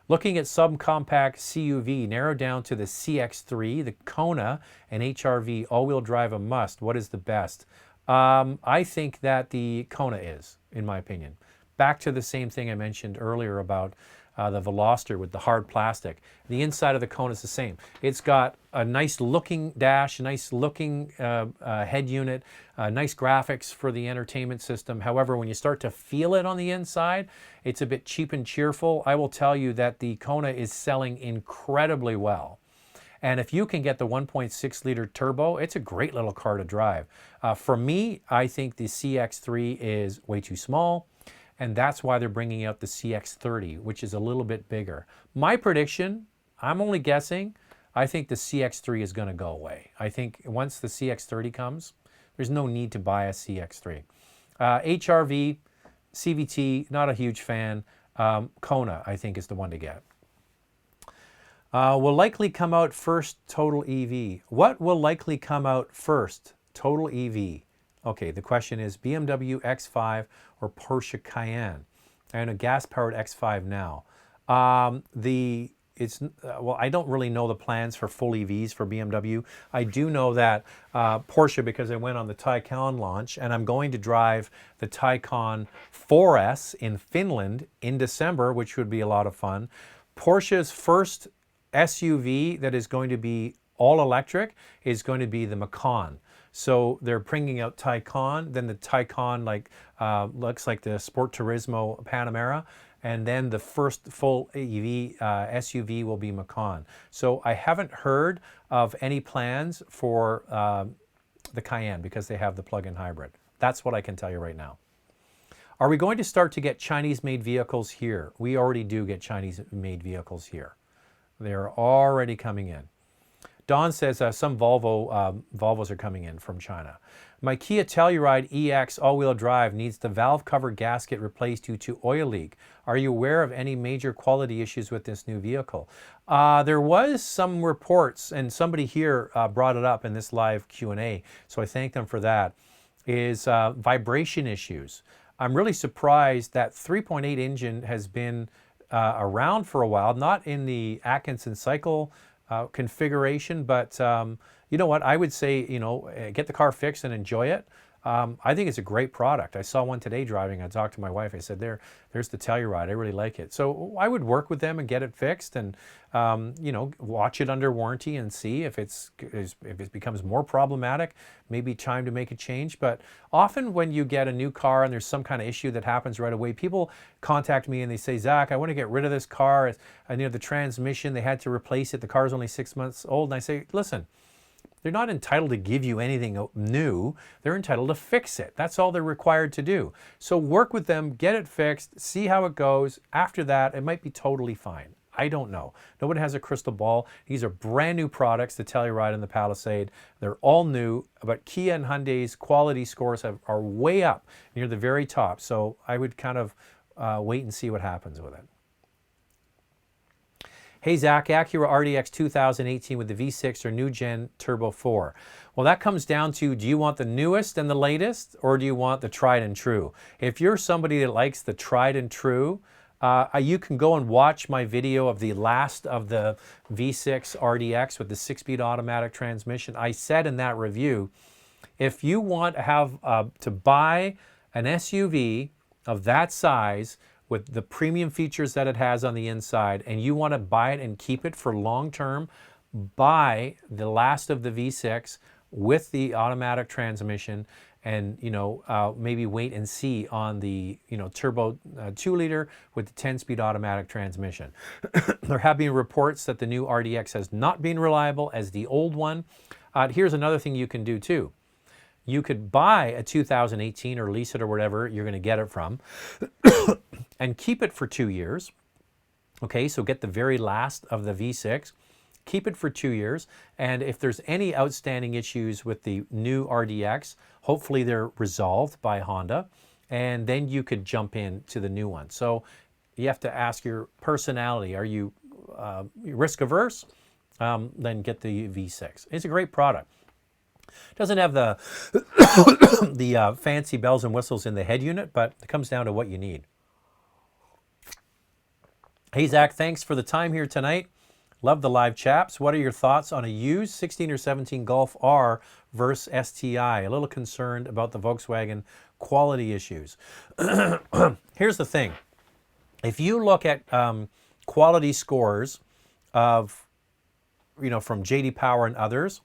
Looking at subcompact CUV, narrowed down to the CX3, the Kona, and HRV, all-wheel drive a must. What is the best? I think that the Kona is, in my opinion. Back to the same thing I mentioned earlier about the Veloster with the hard plastic. The inside of the Kona is the same. It's got a nice looking dash, a nice looking head unit, nice graphics for the entertainment system. However, when you start to feel it on the inside, it's a bit cheap and cheerful. I will tell you that the Kona is selling incredibly well. And if you can get the 1.6 liter turbo, it's a great little car to drive. For me, I think the CX3 is way too small. And that's why they're bringing out the CX30, which is a little bit bigger. My prediction, I'm only guessing, I think the CX3 is going to go away. I think once the CX30 comes, there's no need to buy a CX3. HRV, CVT, not a huge fan. Kona, I think, is the one to get. Will likely come out first, total EV. What will likely come out first, total EV? Okay, the question is BMW X5 or Porsche Cayenne. I own a gas-powered X5 now. Well, I don't really know the plans for full EVs for BMW. I do know that Porsche, because I went on the Taycan launch, and I'm going to drive the Taycan 4S in Finland in December, which would be a lot of fun. Porsche's first SUV that is going to be all electric is going to be the Macan. So they're bringing out Taycan, then the Taycan looks like the Sport Turismo Panamera, and then the first full EV SUV will be Macan. So I haven't heard of any plans for the Cayenne because they have the plug-in hybrid. That's what I can tell you right now. Are we going to start to get Chinese-made vehicles here? We already do get Chinese-made vehicles here. They're already coming in. Don says some Volvos are coming in from China. My Kia Telluride EX all-wheel drive needs the valve cover gasket replaced due to oil leak. Are you aware of any major quality issues with this new vehicle? There was some reports, and somebody here brought it up in this live Q&A, so I thank them for that, is vibration issues. I'm really surprised that 3.8 engine has been around for a while, not in the Atkinson cycle configuration, but you know what, I would say, you know, get the car fixed and enjoy it. I think it's a great product. I saw one today driving. I talked to my wife. I said, there's the Telluride. I really like it. So I would work with them and get it fixed, and you know, watch it under warranty and see if it becomes more problematic, maybe time to make a change. But often when you get a new car and there's some kind of issue that happens right away, people contact me and they say, Zach, I want to get rid of this car. I know the transmission, they had to replace it. The car's only 6 months old. And I say, listen, they're not entitled to give you anything new. They're entitled to fix it. That's all they're required to do. So work with them, get it fixed, see how it goes. After that, it might be totally fine. I don't know. Nobody has a crystal ball. These are brand new products, the Telluride and the Palisade. They're all new, but Kia and Hyundai's quality scores are way up near the very top. So I would kind of wait and see what happens with it. Hey Zach, Acura RDX 2018 with the V6 or new gen Turbo 4. Well, that comes down to, do you want the newest and the latest, or do you want the tried and true? If you're somebody that likes the tried and true, you can go and watch my video of the last of the V6 RDX with the 6-speed automatic transmission. I said in that review, if you want to buy an SUV of that size with the premium features that it has on the inside, and you want to buy it and keep it for long term, buy the last of the V6 with the automatic transmission, and maybe wait and see on the turbo 2-liter with the 10-speed automatic transmission. There have been reports that the new RDX has not been reliable as the old one. Here's another thing you can do too. You could buy a 2018 or lease it or whatever you're going to get it from and keep it for 2 years. Okay, so get the very last of the V6. Keep it for 2 years, and if there's any outstanding issues with the new RDX, hopefully they're resolved by Honda, and then you could jump in to the new one. So you have to ask your personality. Are you risk averse? Then get the V6. It's a great product. Doesn't have the the fancy bells and whistles in the head unit, but it comes down to what you need. Hey Zach, thanks for the time here tonight. Love the live chaps. What are your thoughts on a used 16 or 17 Golf R versus STI? A little concerned about the Volkswagen quality issues. Here's the thing. If you look at quality scores of, from JD Power and others,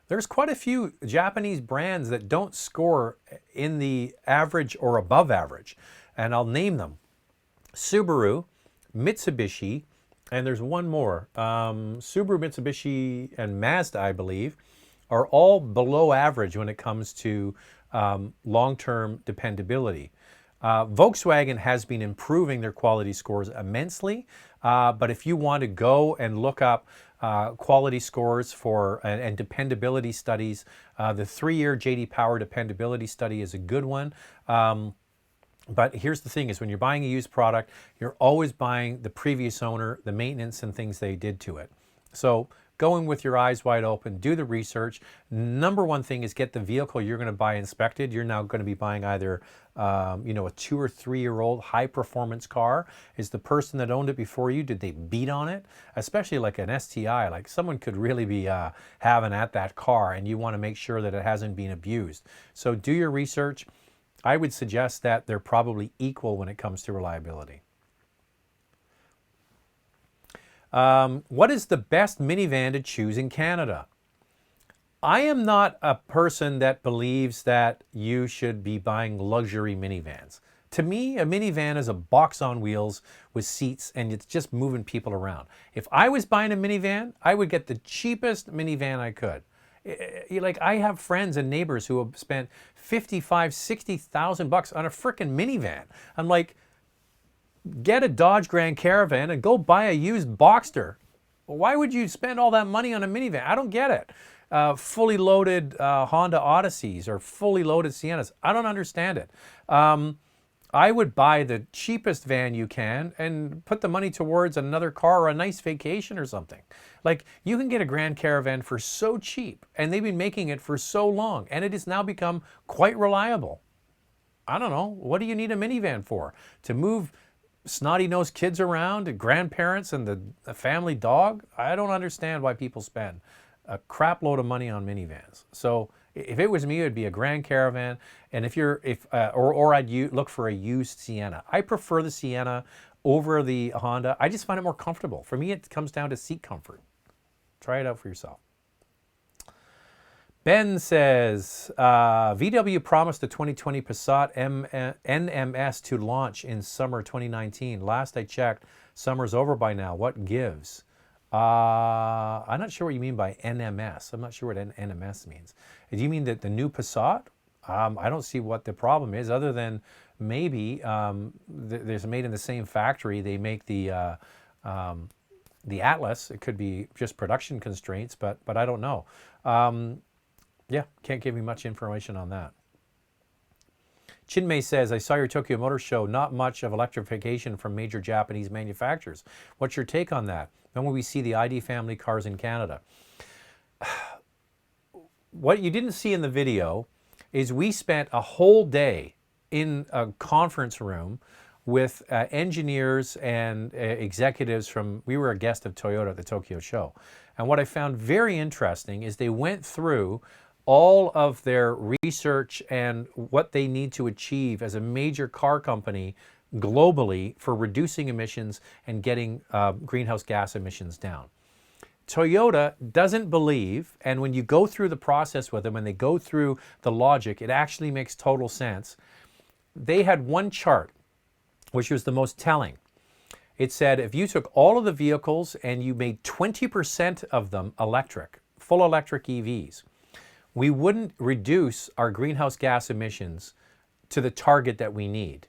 there's quite a few Japanese brands that don't score in the average or above average. And I'll name them. Subaru, Mitsubishi, and there's one more. Subaru, Mitsubishi, and Mazda, I believe, are all below average when it comes to long-term dependability. Volkswagen has been improving their quality scores immensely, but if you want to go and look up quality scores for and dependability studies, the 3-year JD Power dependability study is a good one. But here's the thing is when you're buying a used product, you're always buying the previous owner, the maintenance and things they did to it. So go in with your eyes wide open, do the research. Number one thing is get the vehicle you're going to buy inspected. You're now going to be buying either a 2 or 3 year old high performance car. Is the person that owned it before you, did they beat on it? Especially like an STI, like someone could really be having at that car, and you want to make sure that it hasn't been abused. So do your research. I would suggest that they're probably equal when it comes to reliability. What is the best minivan to choose in Canada? I am not a person that believes that you should be buying luxury minivans. To me, a minivan is a box on wheels with seats, and it's just moving people around. If I was buying a minivan, I would get the cheapest minivan I could. Like, I have friends and neighbors who have spent $55,000, $60,000 on a frickin' minivan. I'm like, get a Dodge Grand Caravan and go buy a used Boxster. Why would you spend all that money on a minivan? I don't get it. Fully loaded Honda Odysseys or fully loaded Siennas. I don't understand it. I would buy the cheapest van you can and put the money towards another car or a nice vacation or something. Like, you can get a Grand Caravan for so cheap, and they've been making it for so long, and it has now become quite reliable. I don't know. What do you need a minivan for? To move snotty-nosed kids around, grandparents and the family dog? I don't understand why people spend a crap load of money on minivans. So if it was me, it would be a Grand Caravan, and or I'd look for a used Sienna. I prefer the Sienna over the Honda. I just find it more comfortable. For me, it comes down to seat comfort. Try it out for yourself. Ben says, VW promised the 2020 Passat NMS to launch in summer 2019. Last I checked, summer's over by now. What gives? I'm not sure what you mean by NMS. I'm not sure what NMS means. Do you mean that the new Passat? I don't see what the problem is, other than maybe there's made in the same factory. They make the Atlas. It could be just production constraints, but I don't know. Yeah, can't give me much information on that. Chinmei says, I saw your Tokyo Motor Show. Not much of electrification from major Japanese manufacturers. What's your take on that? When will we see the ID family cars in Canada? What you didn't see in the video is we spent a whole day in a conference room with engineers and executives from, we were a guest of Toyota at the Tokyo Show. And what I found very interesting is they went through all of their research and what they need to achieve as a major car company globally for reducing emissions and getting greenhouse gas emissions down. Toyota doesn't believe, and when you go through the process with them, when they go through the logic, it actually makes total sense. They had one chart, which was the most telling. It said if you took all of the vehicles and you made 20% of them electric, full electric EVs, we wouldn't reduce our greenhouse gas emissions to the target that we need,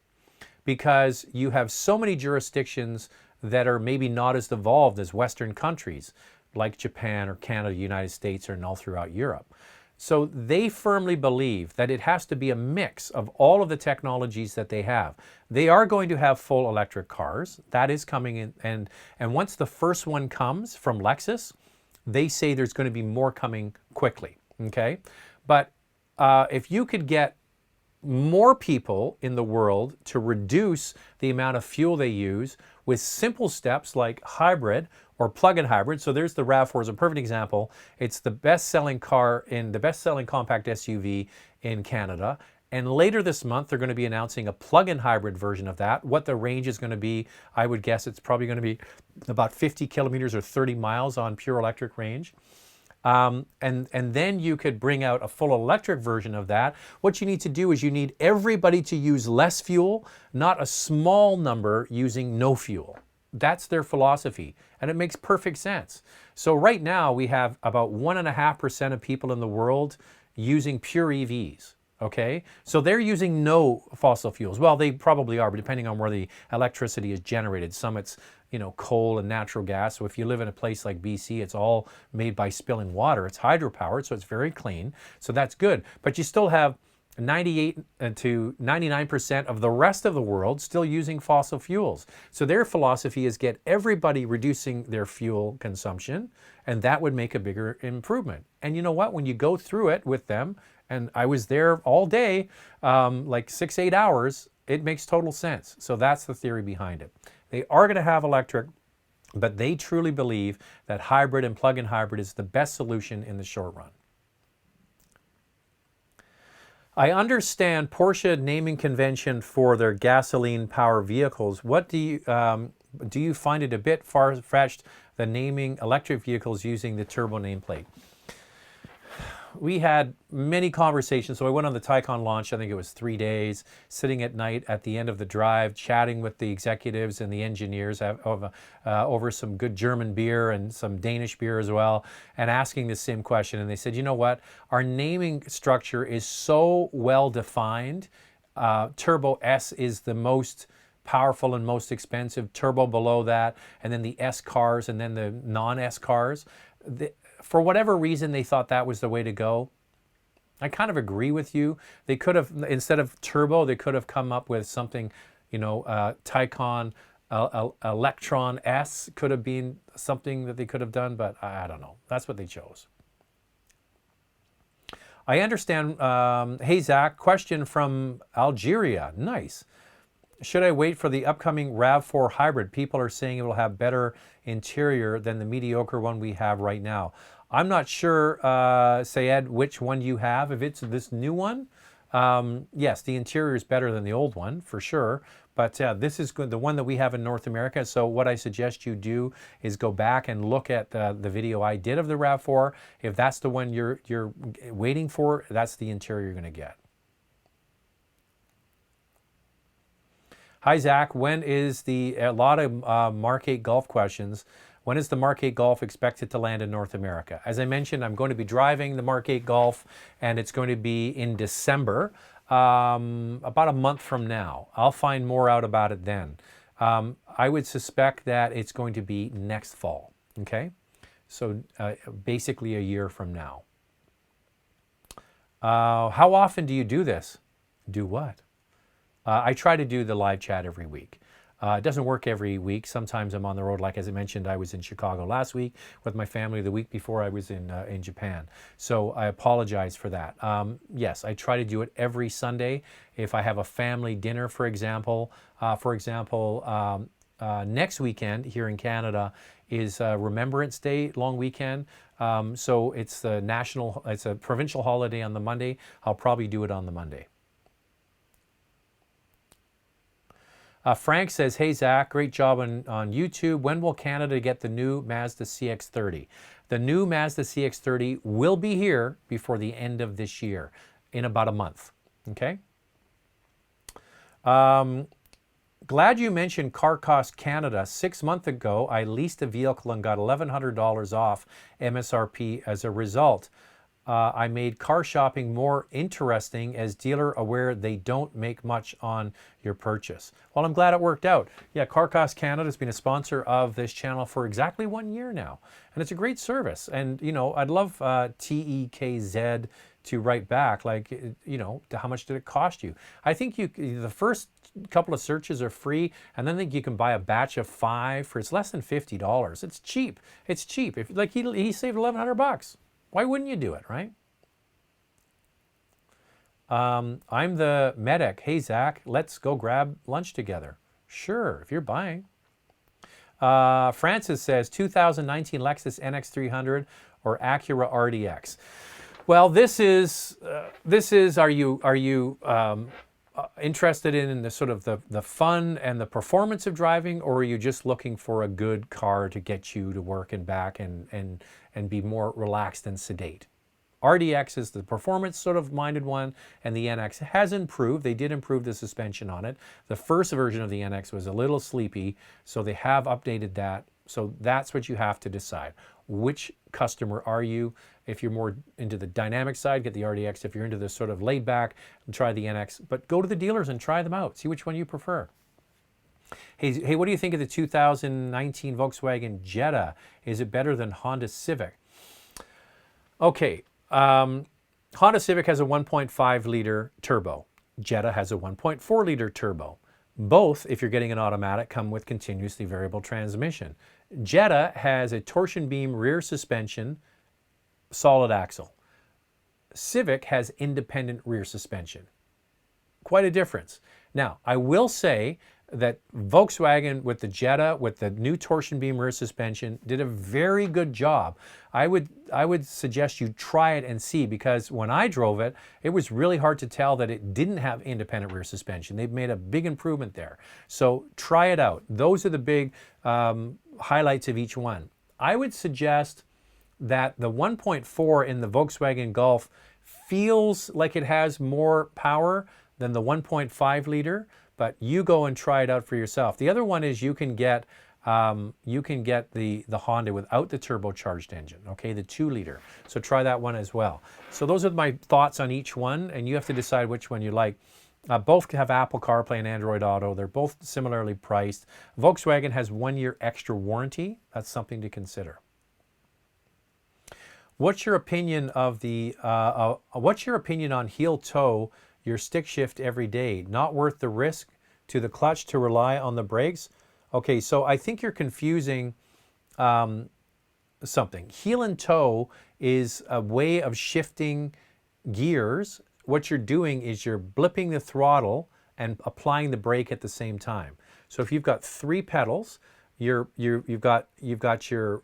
because you have so many jurisdictions that are maybe not as evolved as Western countries like Japan or Canada, United States, or all throughout Europe. So they firmly believe that it has to be a mix of all of the technologies that they have. They are going to have full electric cars. That is coming in. And once the first one comes from Lexus, they say there's going to be more coming quickly. Okay? But if you could get more people in the world to reduce the amount of fuel they use with simple steps like hybrid or plug-in hybrid. So there's the RAV4 is a perfect example. It's the best-selling car in the best-selling compact SUV in Canada. And later this month, they're going to be announcing a plug-in hybrid version of that. What the range is going to be, I would guess it's probably going to be about 50 kilometers or 30 miles on pure electric range. And then you could bring out a full electric version of that. What you need to do is you need everybody to use less fuel, not a small number using no fuel. That's their philosophy, and it makes perfect sense. So right now we have about 1.5% of people in the world using pure EVs. Okay, so they're using no fossil fuels. Well, they probably are, but depending on where the electricity is generated. Some it's, you know, coal and natural gas. So if you live in a place like BC, it's all made by spilling water. It's hydropowered, so it's very clean. So that's good. But you still have 98 to 99% of the rest of the world still using fossil fuels. So their philosophy is get everybody reducing their fuel consumption, and that would make a bigger improvement. And you know what? When you go through it with them, and I was there all day, like 6-8 hours, it makes total sense. So that's the theory behind it. They are going to have electric, but they truly believe that hybrid and plug-in hybrid is the best solution in the short run. I understand Porsche naming convention for their gasoline power vehicles. What do you find it a bit far-fetched, the naming electric vehicles using the turbo nameplate? We had many conversations. So I went on the Tiguan launch, I think it was 3 days, sitting at night at the end of the drive, chatting with the executives and the engineers over some good German beer and some Danish beer as well, and asking the same question. And they said, you know what, our naming structure is so well defined. Turbo S is the most powerful and most expensive, turbo below that, and then the S cars, and then the non-S cars. For whatever reason, they thought that was the way to go. I kind of agree with you. They could have, instead of turbo, they could have come up with something, you know, Tiguan Electron S could have been something that they could have done, but I don't know. That's what they chose. I understand. Hey, Zach, question from Algeria. Nice. Should I wait for the upcoming RAV4 hybrid? People are saying it will have better interior than the mediocre one we have right now. I'm not sure, Sayed, which one you have. If it's this new one, yes, the interior is better than the old one, for sure. But this is good, the one that we have in North America. So what I suggest you do is go back and look at the video I did of the RAV4. If that's the one you're waiting for, that's the interior you're going to get. Hi, Zach. When is a lot of Mark 8 Golf questions. When is the Mark 8 Golf expected to land in North America? As I mentioned, I'm going to be driving the Mark 8 Golf, and it's going to be in December, about a month from now. I'll find more out about it then. I would suspect that it's going to be next fall, okay? So basically a year from now. How often do you do this? Do what? I try to do the live chat every week. It doesn't work every week. Sometimes I'm on the road. Like as I mentioned, I was in Chicago last week with my family. The week before I was in Japan. So I apologize for that. Yes, I try to do it every Sunday. If I have a family dinner, for example, next weekend here in Canada is Remembrance Day, long weekend. So it's it's a provincial holiday on the Monday. I'll probably do it on the Monday. Frank says, hey, Zach, great job on YouTube. When will Canada get the new Mazda CX30? The new Mazda CX30 will be here before the end of this year, in about a month. Okay? Glad you mentioned Car Cost Canada. 6 months ago, I leased a vehicle and got $1,100 off MSRP as a result. I made car shopping more interesting as dealer aware they don't make much on your purchase. Well, I'm glad it worked out. Yeah, Car Cost Canada has been a sponsor of this channel for exactly 1 year now. And it's a great service. And, you know, I'd love TEKZ to write back, like, you know, how much did it cost you? I think the first couple of searches are free, and then I think you can buy a batch of 5 for it's less than $50. It's cheap. It's cheap. If like he saved $1,100. Why wouldn't you do it, right? I'm the medic. Hey, Zach, let's go grab lunch together. Sure, if you're buying. Francis says 2019 Lexus NX300 or Acura RDX. Well, this is are you interested in the sort of the fun and the performance of driving, or are you just looking for a good car to get you to work and back and be more relaxed and sedate? RDX is the performance sort of minded one, and the NX has improved. They did improve the suspension on it. The first version of the NX was a little sleepy, so they have updated that. So that's what you have to decide. Which customer are you? If you're more into the dynamic side, get the RDX. If you're into the sort of laid back, try the NX. But go to the dealers and try them out. See which one you prefer. Hey, what do you think of the 2019 Volkswagen Jetta? Is it better than Honda Civic? Okay, Honda Civic has a 1.5 liter turbo. Jetta has a 1.4 liter turbo. Both, if you're getting an automatic, come with continuously variable transmission. Jetta has a torsion beam rear suspension, solid axle. Civic has independent rear suspension. Quite a difference. Now, I will say that Volkswagen with the Jetta, with the new torsion beam rear suspension, did a very good job. I would suggest you try it and see, because when I drove it, it was really hard to tell that it didn't have independent rear suspension. They've made a big improvement there. So try it out. Those are the big highlights of each one. I would suggest that the 1.4 in the Volkswagen Golf feels like it has more power than the 1.5 liter, but you go and try it out for yourself. The other one is you can get the Honda without the turbocharged engine, okay, the 2 liter. So try that one as well. So those are my thoughts on each one, and you have to decide which one you like. Both have Apple CarPlay and Android Auto. They're both similarly priced. Volkswagen has 1 year extra warranty. That's something to consider. What's your opinion of the? What's your opinion on heel toe? Your stick shift every day, not worth the risk to the clutch to rely on the brakes? Okay, so I think you're confusing something. Heel and toe is a way of shifting gears. What you're doing is you're blipping the throttle and applying the brake at the same time. So if you've got 3 pedals, you've got your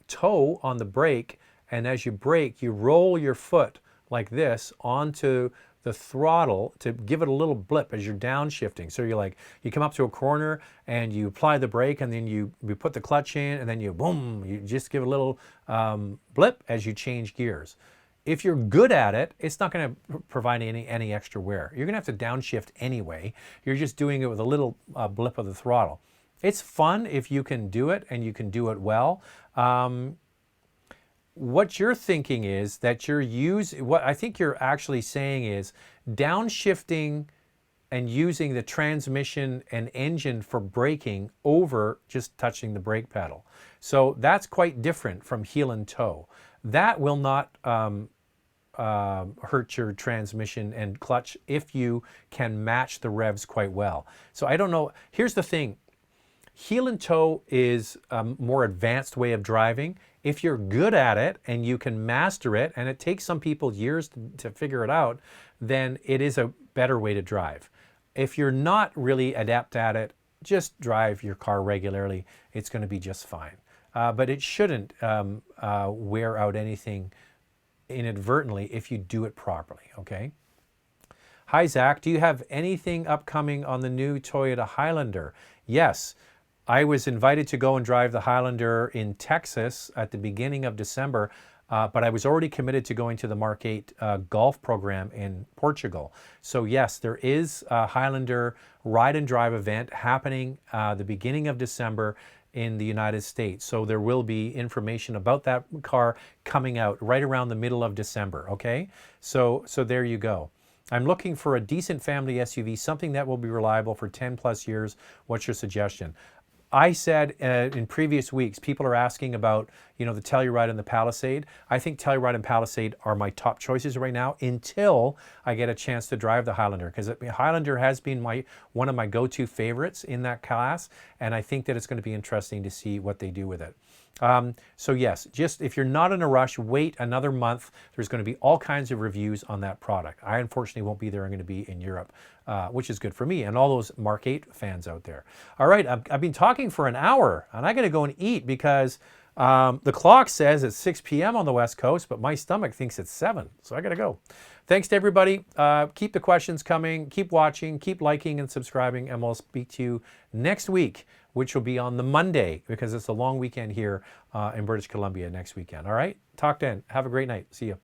toe on the brake, and as you brake, you roll your foot like this onto the throttle to give it a little blip as you're downshifting. So you come up to a corner and you apply the brake, and then you put the clutch in, and then you boom, you just give a little blip as you change gears. If you're good at it, it's not going to provide any extra wear. You're going to have to downshift anyway. You're just doing it with a little blip of the throttle. It's fun if you can do it, and you can do it well. What you're thinking is that what I think you're actually saying is downshifting and using the transmission and engine for braking over just touching the brake pedal. So that's quite different from heel and toe. That will not hurt your transmission and clutch if you can match the revs quite well. So I don't know. Here's the thing. Heel and toe is a more advanced way of driving. If you're good at it and you can master it, and it takes some people years to figure it out, then it is a better way to drive. If you're not really adept at it, just drive your car regularly. It's going to be just fine. But it shouldn't wear out anything inadvertently if you do it properly, okay? Hi, Zach. Do you have anything upcoming on the new Toyota Highlander? Yes. I was invited to go and drive the Highlander in Texas at the beginning of December, but I was already committed to going to the Mark 8 golf program in Portugal. So yes, there is a Highlander ride and drive event happening the beginning of December in the United States. So there will be information about that car coming out right around the middle of December, okay? So there you go. I'm looking for a decent family SUV, something that will be reliable for 10 plus years. What's your suggestion? I said in previous weeks, people are asking about, the Telluride and the Palisade. I think Telluride and Palisade are my top choices right now until I get a chance to drive the Highlander, because the Highlander has been one of my go-to favorites in that class, and I think that it's going to be interesting to see what they do with it. So yes, just if you're not in a rush, wait another month. There's going to be all kinds of reviews on that product. I unfortunately won't be there. I'm going to be in Europe, which is good for me and all those Mark 8 fans out there. All right, I've been talking for an hour, and I got to go and eat because the clock says it's 6 p.m. on the West Coast, but my stomach thinks it's 7, so I got to go. Thanks to everybody. Keep the questions coming. Keep watching. Keep liking and subscribing, and we'll speak to you next week, which will be on the Monday, because it's a long weekend here in British Columbia next weekend. All right? Talk then. Have a great night. See you.